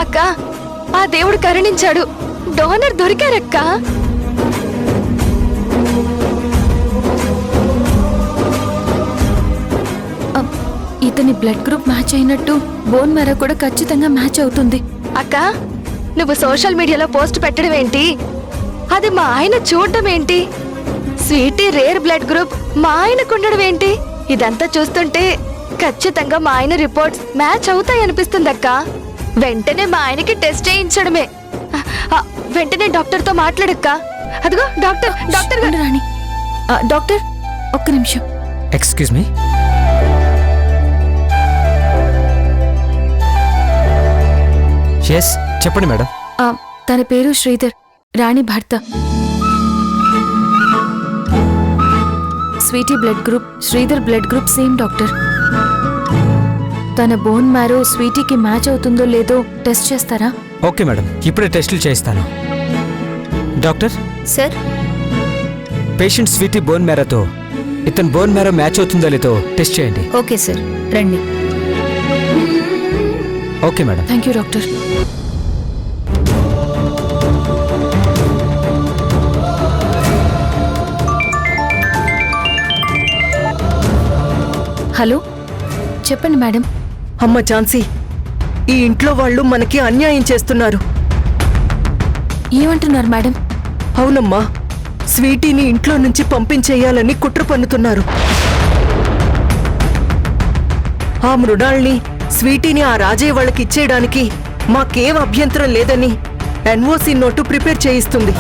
అక్క, ఆ దేవుడు కరుణించాడు, డోనర్ దొరికారక్క. ఇతని బ్లడ్ గ్రూప్ మ్యాచ్ అయినట్టు బోన్ మ్యారో కూడా ఖచ్చితంగా మ్యాచ్ అవుతుంది. అక్క, నువ్వు సోషల్ మీడియాలో పోస్ట్ పెట్టడం ఏంటి? అది మా ఆయన చూడడం ఏంటి? స్వీటీ రేర్ బ్లడ్ గ్రూప్ మా ఆయనకు ఉండడం ఏంటి? ఇదంతా చూస్తుంటే ఖచ్చితంగా మా ఆయన రిపోర్ట్స్ మ్యాచ్ అవుతాయి అనిపిస్తుంది అక్క. వెంటనే మా ఆయనకి టెస్ట్ చేయించడమే. వెంటనే డాక్టర్ తో మాట్లాడక్క. అదిగో డాక్టర్, డాక్టర్ గారు. రాణి, డాక్టర్ ఒక్క నిమిషం. Excuse me. చెప్పండి మేడం. తన పేరు శ్రీధర్, రాణి భర్త. Sweety blood group, Sridhar blood group same doctor. తన బోన్ మ్యారో స్వీటీకి మ్యాచ్ అవుతుందో లేదో టెస్ట్ చేస్తారా? ఓకే మేడం, ఇప్పుడే టెస్టులు చేయిస్తాను. Doctor sir, patient Sweety bone మ్యారోతో ఇతను బోన్ మ్యారో మ్యాచ్ అవుతుందో లేదో టెస్ట్ చేయండి. ఓకే సార్, రండి. Okay madam. Thank you doctor. Hello, చెప్పండి మేడం. అమ్మ ఝాన్సీ, ఈ ఇంట్లో వాళ్ళు మనకి అన్యాయం చేస్తున్నారు. ఏమంటున్నారు మేడం? అవునమ్మా, స్వీటీని ఇంట్లో నుంచి పంపించేయాలని కుట్ర పన్నుతున్నారు. ఆ మృణాల్ని, స్వీటీని ఆ రాజయ్య వాళ్ళకి ఇచ్చేయడానికి మాకేం అభ్యంతరం లేదని ఎన్ఓసి నోటు ప్రిపేర్ చేయిస్తుంది.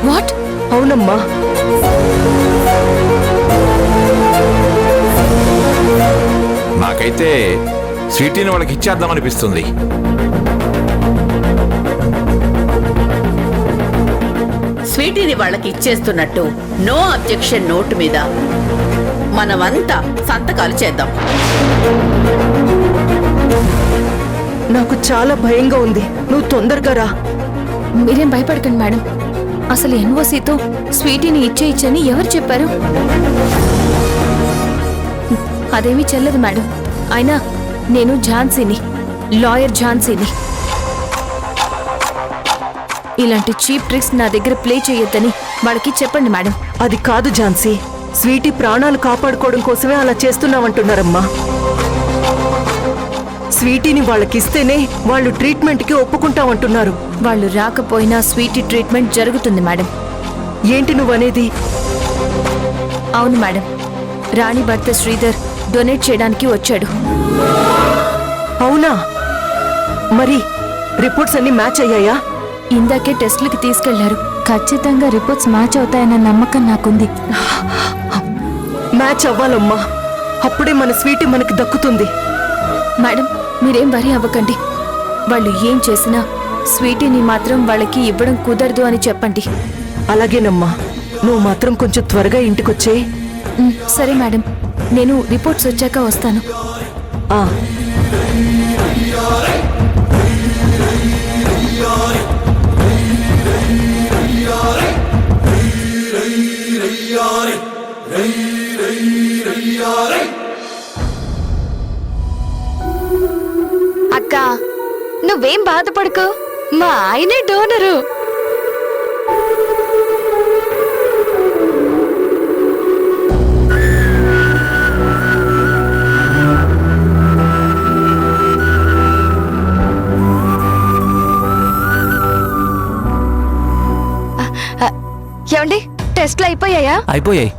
వాట్? అవునమ్మా. నాకైతే స్వీటీని వాళ్ళకి ఇచ్చేద్దామనిపిస్తుంది. స్వీటీని వాళ్ళకి ఇచ్చేస్తున్నట్టు నో అబ్జెక్షన్ నోటు మీద మనమంతా సంతకాలు చేద్దాం. నాకు చాలా భయంగా ఉంది, నువ్వు తొందరగా రా. మీరేం భయపడకండి మేడం. అసలు ఎన్ఓసితో స్వీటీని ఇచ్చేయచ్చని ఎవరు చెప్పారు? అదేమీ చెల్లదు మేడం. అయినా నేను ఝాన్సీని, లాయర్ ఝాన్సీని. ఇలాంటి చీప్ ట్రిక్స్ నా దగ్గర ప్లే చేయొద్దని వాళ్ళకి చెప్పండి మేడం. అది కాదు ఝాన్సీ, స్వీటీ ప్రాణాలు కాపాడుకోవడం కోసమే అలా చేస్తున్నామంటున్నారమ్మా. స్వీటీని వాళ్ళకిస్తేనే వాళ్ళు ట్రీట్మెంట్కి ఒప్పుకుంటామంటున్నారు. వాళ్ళు రాకపోయినా స్వీటీ ట్రీట్మెంట్ జరుగుతుంది మేడం. ఏంటి నువ్వనేది? అవును మేడం, రాణి భర్త శ్రీధర్ డొనేట్ చేయడానికి వచ్చాడు. అవునా? మరి రిపోర్ట్స్ అన్ని మ్యాచ్ అయ్యాయా? ఇందాకే టెస్ట్లకి తీసుకెళ్లారు. ఖచ్చితంగా రిపోర్ట్స్ మ్యాచ్ అవుతాయన్న నమ్మకం నాకుంది. మ్యాచ్ అవ్వాలమ్మా, అప్పుడే మన స్వీటీ మనకి దక్కుతుంది. మేడం, మీరేం వరీ అవ్వకండి. వాళ్ళు ఏం చేసినా స్వీటీని మాత్రం వాళ్ళకి ఇవ్వడం కుదరదు అని చెప్పండి. అలాగేనమ్మా, నువ్వు మాత్రం కొంచెం త్వరగా ఇంటికొచ్చే. సరే మేడం, నేను రిపోర్ట్స్ వచ్చాక వస్తాను. అక్క, నువ్వేం బాధపడకు, మా ఆయనే డోనరు. ఏమండి, టెస్ట్లు అయిపోయాయా? అయిపోయాయి.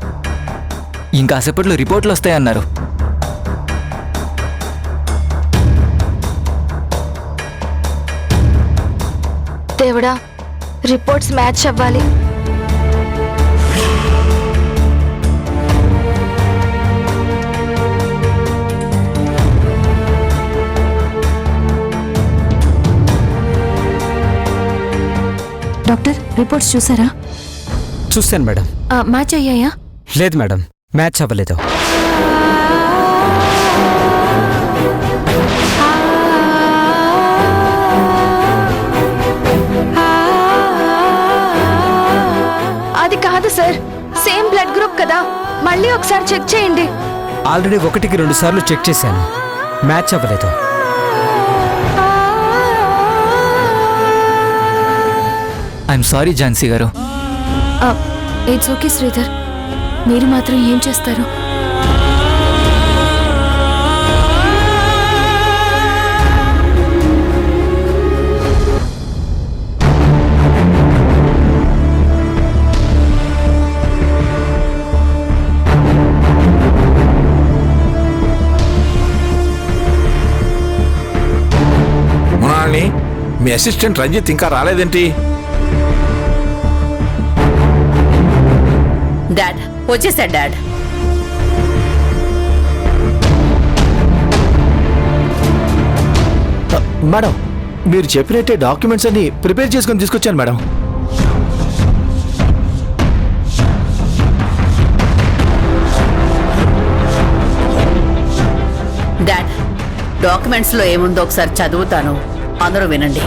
ఇంకాసేపట్లో రిపోర్ట్లు వస్తాయన్నారు. దేవుడా, రిపోర్ట్స్ మ్యాచ్ అవ్వాలి. డాక్టర్, రిపోర్ట్స్ చూసారా? చూశాను మేడం. మ్యాచ్ అయ్యాయా? లేదు మేడం, మ్యాచ్ అవ్వలేదు. అది కాదు సార్, సేమ్ బ్లడ్ గ్రూప్ మళ్ళీ ఒకసారి చెక్ చేయండి. ఆల్రెడీ 1కి 2 సార్లు చెక్ చేశాను, మ్యాచ్ అవ్వలేదు. ఐఎమ్ సారీ ఝాన్సీ గారు. ఇట్స్ ఓకే శ్రీధర్, మీరు మాత్రం ఏం చేస్తారు? మృణాల్ని, మీ అసిస్టెంట్ రంజిత్ ఇంకా రాలేదేంటి? డాడ్ వచ్చేసాడు డాడ్. మేడం, మీరు చెప్పినట్టే డాక్యుమెంట్స్ అన్ని ప్రిపేర్ చేసుకొని తీసుకొచ్చాను మేడం. డాడ్, డాక్యుమెంట్స్ లో ఏముందో ఒకసారి చదువుతాను, అందరూ వినండి.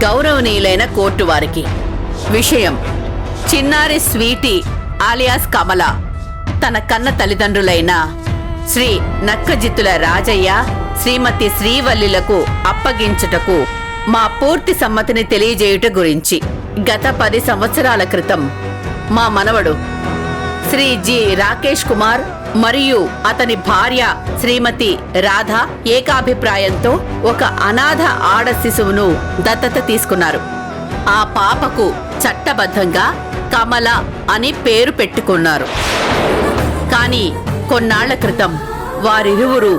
గౌరవనీయులైన కోర్టు వారికి విషయం: చిన్నారి స్వీటీ ఆలియాస్ కమల తన కన్న తల్లిదండ్రులైన శ్రీ నక్కజిత్తుల రాజయ్య, శ్రీమతి శ్రీవల్లిలకు అప్పగించుటకు మా పూర్తి సమ్మతిని తెలియజేయుట గురించి గత 10 సంవత్సరాల క్రితం మా మనవడు శ్రీ జి రాకేష్ కుమార్ మరియు అతని భార్య శ్రీమతి రాధ ఏకాభిప్రాయంతో ఒక అనాథ ఆడ శిశువును దత్తత తీసుకున్నారు. ఆ పాపకు చట్టబద్ధంగా కమల అని పేరు పెట్టుకున్నారు. కానీ కొన్నాళ్ల క్రితం వారిరువురు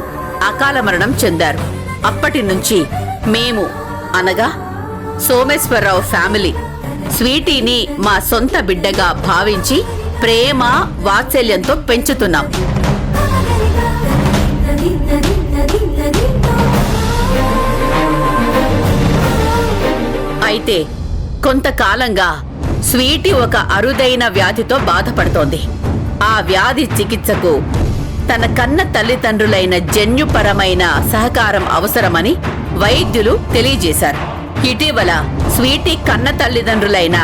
అకాల మరణం చెందారు. అప్పటి నుంచి మేము, అనగా సోమేశ్వరరావు ఫ్యామిలీ, స్వీటీని మా సొంత బిడ్డగా భావించి ప్రేమ వాత్సల్యంతో పెంచుతున్నాం. అయితే కొంతకాలంగా స్వీటీ ఒక అరుదైన వ్యాధితో బాధపడుతోంది. ఆ వ్యాధి చికిత్సకు తన కన్న తల్లిదండ్రులైన జన్యుపరమైన సహకారం అవసరమని వైద్యులు తెలియజేశారు. ఇటీవల స్వీటీ కన్న తల్లిదండ్రులైన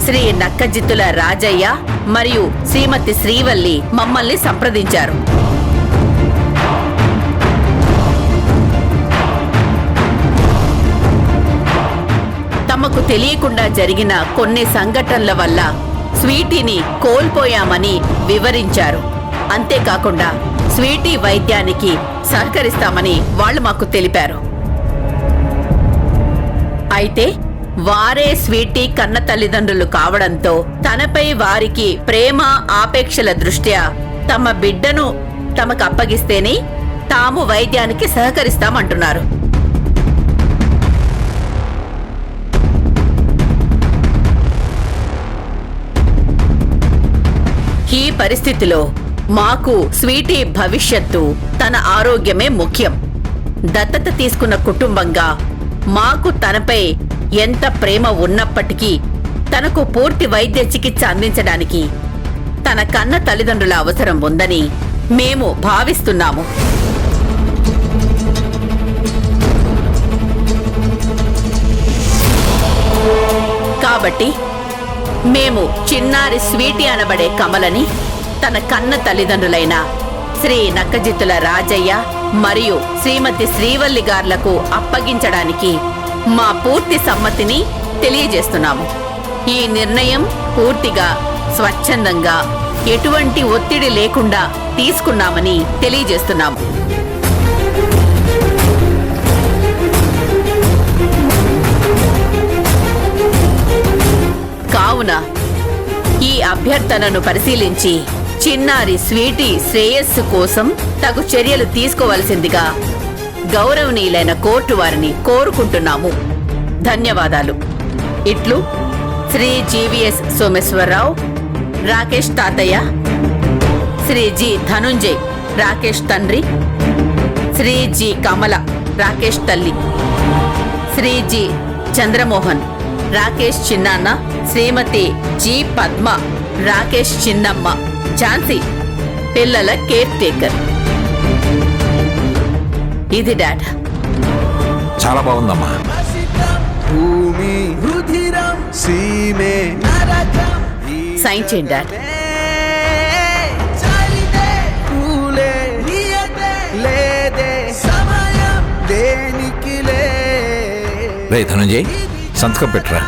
శ్రీ నక్కజిత్తుల రాజయ్య మరియు శ్రీమతి శ్రీవల్లి మమ్మల్ని సంప్రదించారు. తమకు తెలియకుండా జరిగిన కొన్ని సంఘటనల వల్ల స్వీటీని కోల్పోయామని వివరించారు. అంతేకాకుండా స్వీటీ వైద్యానికి సహకరిస్తామని వాళ్ళు మాకు తెలిపారు. అయితే వారే స్వీటీ కన్న తల్లిదండ్రులు కావడంతో తనపై వారికి ప్రేమ ఆపేక్షల దృష్ట్యా తమ బిడ్డను తమకు అప్పగిస్తేనే తాము వైద్యానికి సహకరిస్తామంటున్నారు. ఈ పరిస్థితిలో మాకు స్వీటీ భవిష్యత్తు, తన ఆరోగ్యమే ముఖ్యం. దత్తత తీసుకున్న కుటుంబంగా మాకు తనపై ఎంత ప్రేమ ఉన్నప్పటికీ తనకు పూర్తి వైద్య చికిత్స అందించడానికి తన కన్న తల్లిదండ్రుల అవసరం ఉందని మేము భావిస్తున్నాము. కాబట్టి మేము చిన్నారి స్వీటీ అనబడే కమలని తన కన్న తల్లిదండ్రులైన శ్రీ నక్కజిత్తుల రాజయ్య మరియు శ్రీమతి శ్రీవల్లి గార్లకు అప్పగించడానికి మా పూర్తి సమ్మతిని తెలియజేస్తున్నాము. ఈ నిర్ణయం పూర్తిగా స్వచ్ఛందంగా, ఎటువంటి ఒత్తిడి లేకుండా తీసుకున్నామని తెలియజేస్తున్నాము. కావున ఈ అభ్యర్థనను పరిశీలించి చిన్నారి స్వీటీ శ్రేయస్సు కోసం తగు చర్యలు తీసుకోవలసిందిగా గౌరవనీయులైన కోర్టు వారిని కోరుకుంటున్నాము. ధన్యవాదాలు. ఇట్లు శ్రీ జీవీఎస్ సోమేశ్వరరావు, రాకేష్ తాతయ్య, శ్రీ జి ధనుంజయ్ రాకేష్ తండ్రి, శ్రీ జి కమల రాకేష్ తల్లి, శ్రీ జి చంద్రమోహన్ రాకేష్ చిన్నాన్న, శ్రీమతి జి పద్మ రాకేష్ చిన్నమ్మ, ఝాన్సీ పిల్లల కేర్ టేకర్. ఇది డాడ్. చాలా బాగుందమ్మా. భూమి రుధిరం సీమే సైన్ చేయండి డాడ్. రే ధనంజయ్, సంతకం పెట్టరా.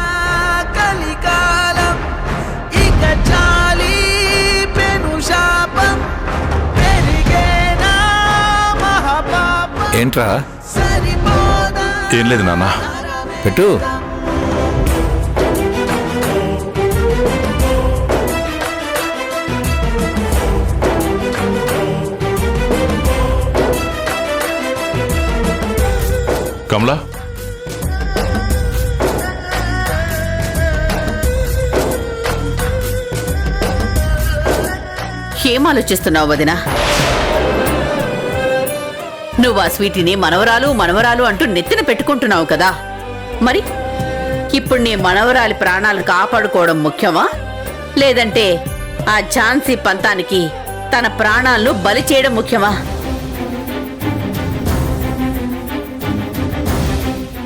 ఏంట్రా? ఏం లేదు నాన్న. పెట్టు. కమలా, ఏం ఆలోచిస్తున్నావు వదినా? నువ్వు ఆ స్వీటీని మనవరాలు మనవరాలు అంటూ నెత్తిన పెట్టుకుంటున్నావు కదా, మరి ఇప్పుడు నీ మనవరాలి ప్రాణాలు కాపాడుకోవడం ముఖ్యమా, లేదంటే ఆ ఝాన్సీ పంతానికి తన ప్రాణాలను బలి చేయడం ముఖ్యమా?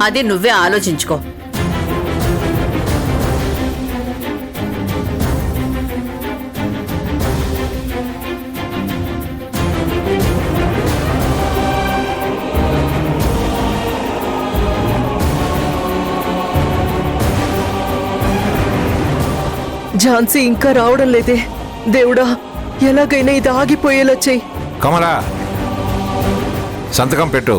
అది నువ్వే ఆలోచించుకో. ఝాన్సీ ఇంకా రావడం లేదే. దేవుడా, ఎలాగైనా ఇది ఆగిపోయేలా చెయ్యి. కమలా, సంతకం పెట్టు.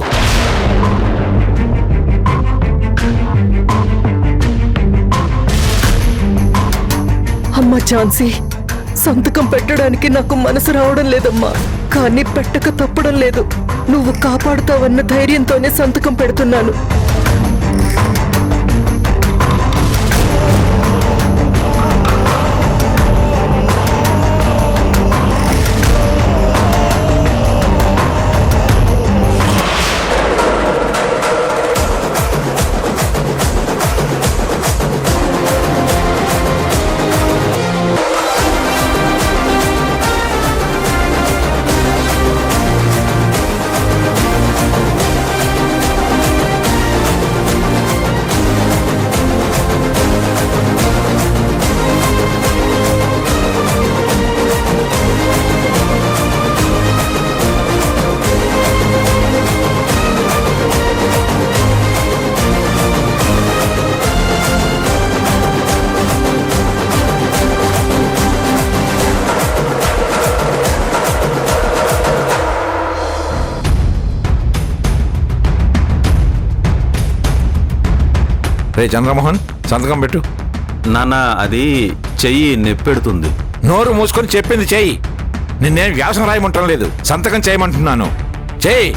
అమ్మా ఝాన్సీ, సంతకం పెట్టడానికి నాకు మనసు రావడం లేదమ్మా, కానీ పెట్టక తప్పడం లేదు. నువ్వు కాపాడుతావన్న ధైర్యంతోనే సంతకం పెడుతున్నాను. రే చంద్రమోహన్, సంతకం పెట్టు. నాన్న, అది చెయ్యి నొప్పెడుతుంది. నోరు మూసుకొని చెప్పింది చెయ్యి. నిన్నేం వ్యాసం రాయమంటం లేదు, సంతకం చేయమంటున్నాను. చెయ్యి.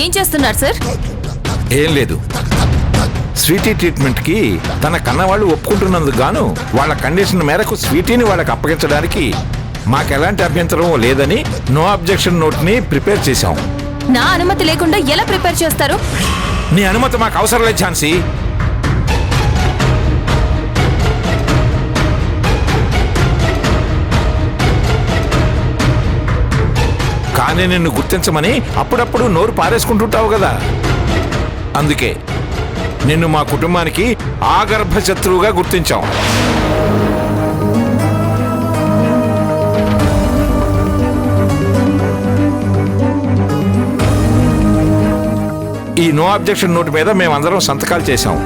ఏం చేస్తున్నారు సార్? ఏం లేదు, స్వీటీ ట్రీట్మెంట్కి తన కన్నవాళ్ళు ఒప్పుకుంటున్నందుకు గాను వాళ్ళ కండిషన్ మేరకు స్వీటీని వాళ్ళకి అప్పగించడానికి మాకెలాంటి అభ్యంతరం లేదని నో అబ్జెక్షన్ నోట్ని ప్రిపేర్ చేశాం. నా అనుమతి లేకుండా ఎలా ప్రిపేర్ చేస్తారు? నీ అనుమతి మాకు అవసరం లేదు ఝాన్సీ. కానీ నిన్ను గుర్తించమని అప్పుడప్పుడు నోరు పారేసుకుంటుంటావు కదా, అందుకే నిన్ను మా కుటుంబానికి ఆగర్భ శత్రువుగా గుర్తించాం. ఈ నో అబ్జెక్షన్ నోట్ మీద మేమందరం సంతకాలు చేశాం.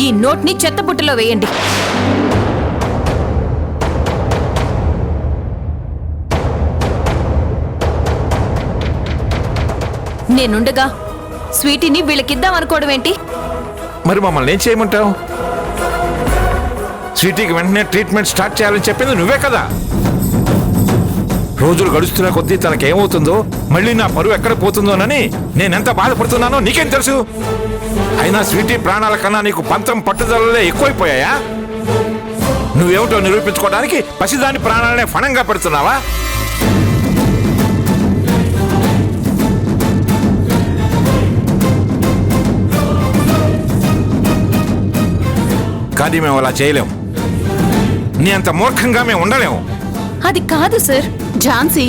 ఈ నోట్ని చెత్తబుట్టలో వేయండి. నేనుండగా స్వీటీని వీళ్ళకిద్దాం అనుకోవడం ఏంటి? మరి మమ్మల్ని ఏం చేయమంటావు? స్వీటీకి వెంటనే ట్రీట్మెంట్ స్టార్ట్ చేయాలని చెప్పింది నువ్వే కదా. రోజులు గడుస్తున్న కొద్దీ తనకేమవుతుందో, మళ్ళీ నా పరువు ఎక్కడ పోతుందోనని నేనెంత బాధపడుతున్నానో నీకేం తెలుసు? అయినా స్వీటీ ప్రాణాల కన్నా నీకు పంతం పట్టుదలలే ఎక్కువైపోయాయా? నువ్వేమిటో నిరూపించుకోవడానికి పసిదాని ప్రాణాలనే ఫణంగా పెడుతున్నావా? కానీ మేము అలా చేయలేము. నీ అంత మూర్ఖంగా మేము ఉండలేము. అది కాదు సార్. ఝాన్సీ,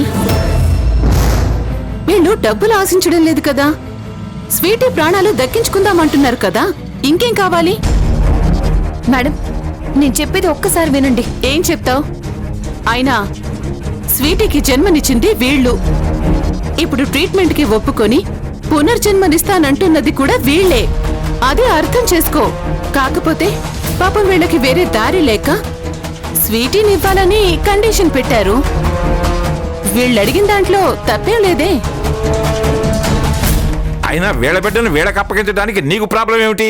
వీళ్ళు డబ్బులు ఆశించడం లేదు కదా, స్వీటీ ప్రాణాలు దక్కించుకుందామంటున్నారు కదా, ఇంకేం కావాలి? మేడం, నేను చెప్పేది ఒక్కసారి వినండి. ఏం చెప్తావు? అయినా స్వీటీకి జన్మనిచ్చింది వీళ్ళు. ఇప్పుడు ట్రీట్మెంట్కి ఒప్పుకొని పునర్జన్మనిస్తానంటున్నది కూడా వీళ్ళే. అదే అర్థం చేసుకో. కాకపోతే పాపం వీళ్ళకి వేరే దారి లేక స్వీటీని ఇవ్వాలని కండిషన్ పెట్టారు. వీళ్ళు అడిగిన దాంట్లో తప్పేం లేదే. అయినా వీళ్ళ బిడ్డను వీళ్ళకి అప్పగించడానికి నీకు ప్రాబ్లం ఏమిటి?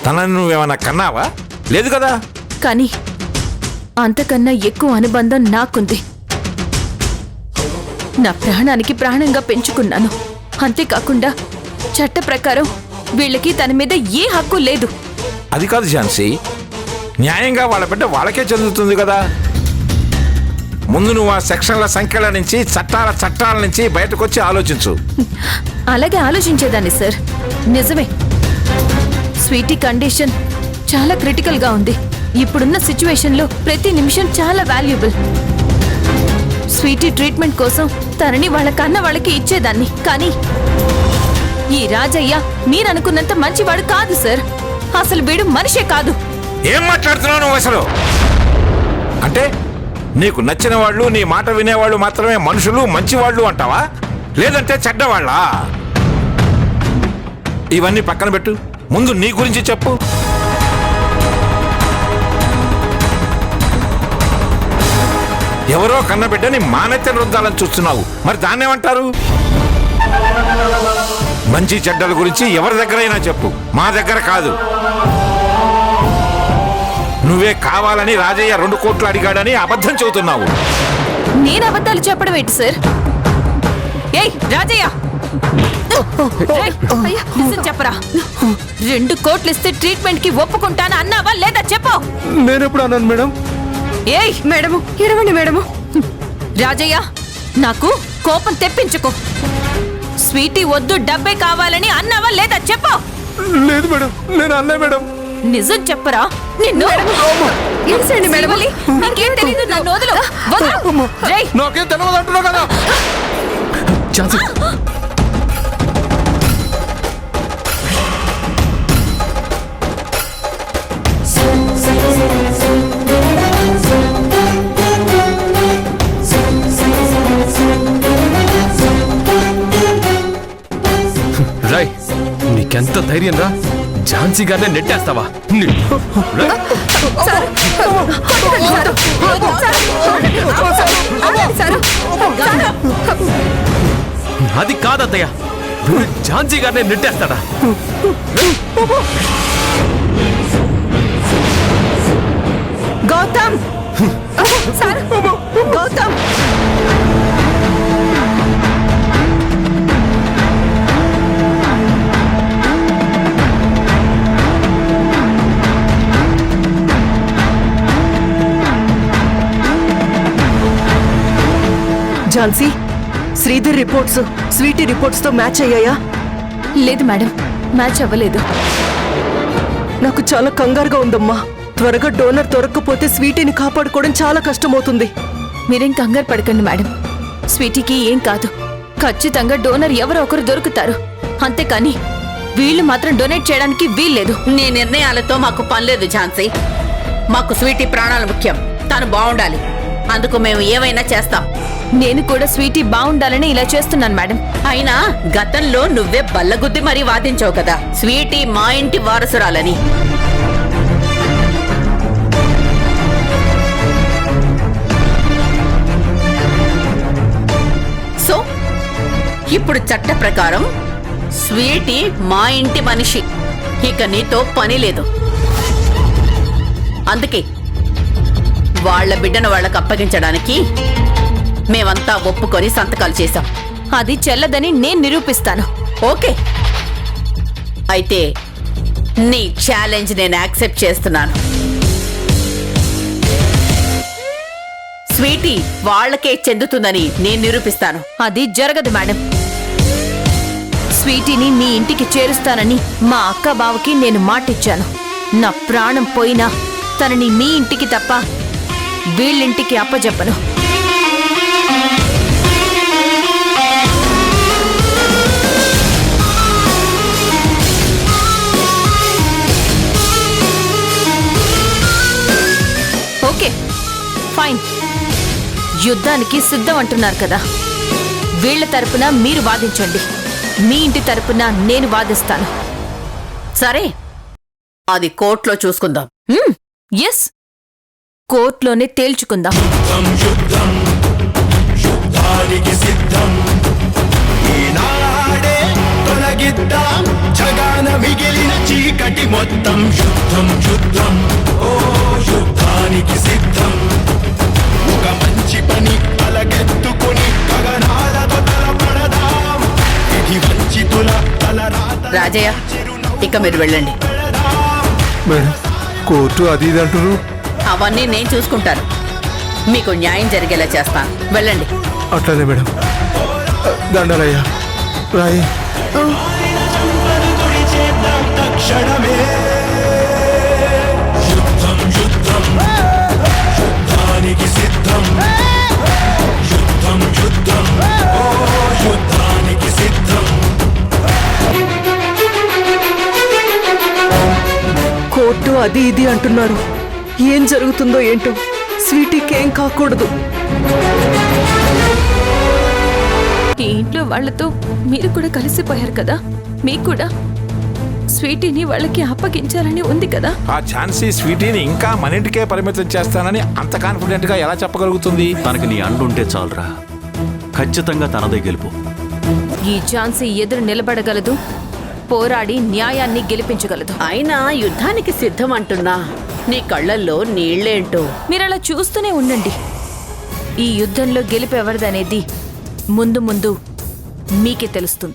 తనని నువ్వేమన్నా కన్నావా? లేదు కదా. కానీ అంతకన్నా ఎక్కువ అనుబంధం నాకుంది. నా ప్రాణానికి ప్రాణంగా పెంచుకున్నాను. అంతేకాకుండా చట్ట ప్రకారం వీళ్ళకి తన మీద ఏ హక్కు లేదు. అది కాదు ఝాన్సీ, న్యాయంగా వాళ్ళ బిడ్డ వాళ్ళకే చెందుతుంది కదా. ముందు నువ్వు ఆ సెక్షన్ల సంఖ్యల నుంచి చట్టాల నుంచి బయటకొచ్చి ఆలోచించు. అలాగే ఆలోచించేదాన్ని సార్. నిజమే, స్వీటీ కండిషన్ చాలా క్రిటికల్ గా ఉంది. ఇప్పుడున్న సిచ్యువేషన్ లో ప్రతి నిమిషం చాలా వాల్యుబుల్. స్వీటీ ట్రీట్మెంట్ కోసం తనని వాళ్ళ కన్న వాళ్ళకి ఇచ్చేదాన్ని. కానీ ఈ రాజయ్య మీరనుకున్నంత మంచివాడు కాదు సార్. అసలు వీడు మనిషే కాదు. ఏం మాట్లాడుతున్నావు నువ్వు అసలు? అంటే నీకు నచ్చిన వాళ్ళు, నీ మాట వినేవాళ్ళు మాత్రమే మనుషులు, మంచివాళ్ళు అంటావా? లేదంటే చెడ్డవాళ్ళా? ఇవన్నీ పక్కన పెట్టు, ముందు నీ గురించి చెప్పు. ఎవరో కన్నబిడ్డని మానెత్తని రుద్దాలని చూస్తున్నావు, మరి దాన్నేమంటారు? మంచి చెడ్డల గురించి ఎవరి దగ్గరైనా చెప్పు, మా దగ్గర కాదు. నువ్వే కావాలని రాజయ్య 2 కోట్లు అడిగాడని అబద్ధం చెబుతున్నావు. నేను అబద్ధాలు చెప్పడం ఏంటి సార్? ఏయ్ రాజయ్య, నిజం చెప్పరా. 2 కోట్లు ఇస్తే ట్రీట్మెంట్ కి ఒప్పుకుంటాను అన్నావా లేదా చెప్పు. నేను ఎప్పుడు అన్నాను మేడం? ఏయ్ మేడము, ఇరవండి మేడము. రాజయ్య, నాకు కోపం తెప్పించుకో. స్వీటీ వద్దు, డబ్బే కావాలని అన్నావా లేదా చెప్పు. లేదు మేడం, నేను అన్నా మేడం. నిజం చెప్పరా. నిన్ను మేడం, నీకేం తెలీదు. నన్ను వదులు. రేయ్, నాకేం తెలియదు అంటున్నా కదా. ఛాన్సీ, రాయ్, నీకెంత ధైర్యం రా? ఝాన్సీ గారిని నెట్టేస్తావా? అది కాదత్తయ్య, ఝాన్సీ గారిని నెట్టేస్తాడా? Gautam, Gautam, Jhansi, Sridhar reports Sweety reports తో మ్యాచ్ అయ్యాయా? లేదు మేడం, మ్యాచ్ అవ్వలేదు. నాకు చాలా కంగారుగా ఉందమ్మా. త్వరగా డోనర్ దొరక్కపోతే స్వీటీని కాపాడుకోవడం చాలా కష్టమవుతుంది. మీరేం కంగారు పడకండి మేడం. స్వీటీకి ఏం కాదు. ఖచ్చితంగా డోనర్ ఎవరో ఒకరు దొరుకుతారు. అంతేకాని వీళ్ళు మాత్రం డొనేట్ చేయడానికి వీల్లేదు. నీ నిర్ణయాలతో మాకు పనిలేదు ఝాన్సీ. మాకు స్వీటీ ప్రాణాలు ముఖ్యం. తను బాగుండాలి. అందుకు మేము ఏమైనా చేస్తాం. నేను కూడా స్వీటీ బాగుండాలని ఇలా చేస్తున్నాను మేడం. అయినా గతంలో నువ్వే బల్లగుద్ది మరీ వాదించావు కదా, స్వీటీ మా ఇంటి వారసురాలని. సో ఇప్పుడు చట్ట ప్రకారం స్వీటీ మా ఇంటి మనిషి. ఇక నీతో పని లేదు. అందుకే వాళ్ళ బిడ్డను వాళ్ళకు అప్పగించడానికి మేమంతా ఒప్పుకొని సంతకాలు చేశాం. అది చెల్లదని నేను నిరూపిస్తాను. ఓకే, అయితే నీ ఛాలెంజ్ నేను యాక్సెప్ట్ చేస్తున్నాను. స్వీటీ వాళ్ళకే చెందుతుందని నేను నిరూపిస్తాను. అది జరగదు మేడం. స్వీటీని మీ ఇంటికి చేరుస్తానని మా అక్క బావకి నేను మాటిచ్చాను. నా ప్రాణం పోయినా తనని మీ ఇంటికి తప్ప వీళ్ళింటికి అప్పజెప్పను. ఓకే ఫైన్, యుద్ధానికి సిద్ధం అంటున్నారు కదా, వీళ్ల తరపున మీరు వాదించండి, మీ ఇంటి తరపున నేను వాదిస్తాను. సరే, అది కోర్టులో చూసుకుందాం. ఎస్, కోర్టులోనే తేల్చుకుందాం. జగాన మిగిలిన చీకటి మొత్తం యుద్ధం యుద్ధం ఓ యుద్ధానికి సిద్ధం. ఒక మంచి పని తలకెత్తుకుని గగనాలతో తలపడదాం. ఇది వంచితుల తలరాత. రాజయ్య, ఇక మీరు వెళ్ళండి. మేడం, కోర్టు అది ఇది అంటారు. అవన్నీ నేను చూసుకుంటాను. మీకు న్యాయం జరిగేలా చేస్తాను. వెళ్ళండి. అట్లనే మేడం. దండలయ్యా రాయి. తక్షణమే యుద్ధం యుద్ధం యుద్ధానికి సిద్ధం. యుద్ధం యుద్ధం ఓ యుద్ధానికి సిద్ధం. కోర్టు అది ఇది అంటున్నారు. ఏం జరుగుతుందో ఏంటో. స్వీటీకి ఏం కాకూడదు. ఈ ఇంట్లో వాళ్లతో మీరు కూడా కలిసిపోయారు కదా, మీకు కూడా స్వీటీని వాళ్ళకి అప్పగించాలని ఉంది కదా. ఆ ఝాన్సీ స్వీటీని ఇంకా మన ఇంటికే పరిమితం చేస్తానని అంత కాన్ఫిడెంట్ గా ఎలా చెప్పగలుగుతుంది? తనకి నీ అండుంటే చాలరా, ఖచ్చితంగా తనదే గెలుపు. ఈ ఝాన్సీ ఎదురు నిలబడగలదు, పోరాడి న్యాయాన్ని గెలిపించగలదు. అయినా యుద్ధానికి సిద్ధం అంటున్నా నీ కళ్ళల్లో నీళ్లేంటో. మీరలా చూస్తూనే ఉండండి. ఈ యుద్ధంలో గెలుపు ఎవరిదనేది ముందు ముందు మీకే తెలుస్తుంది.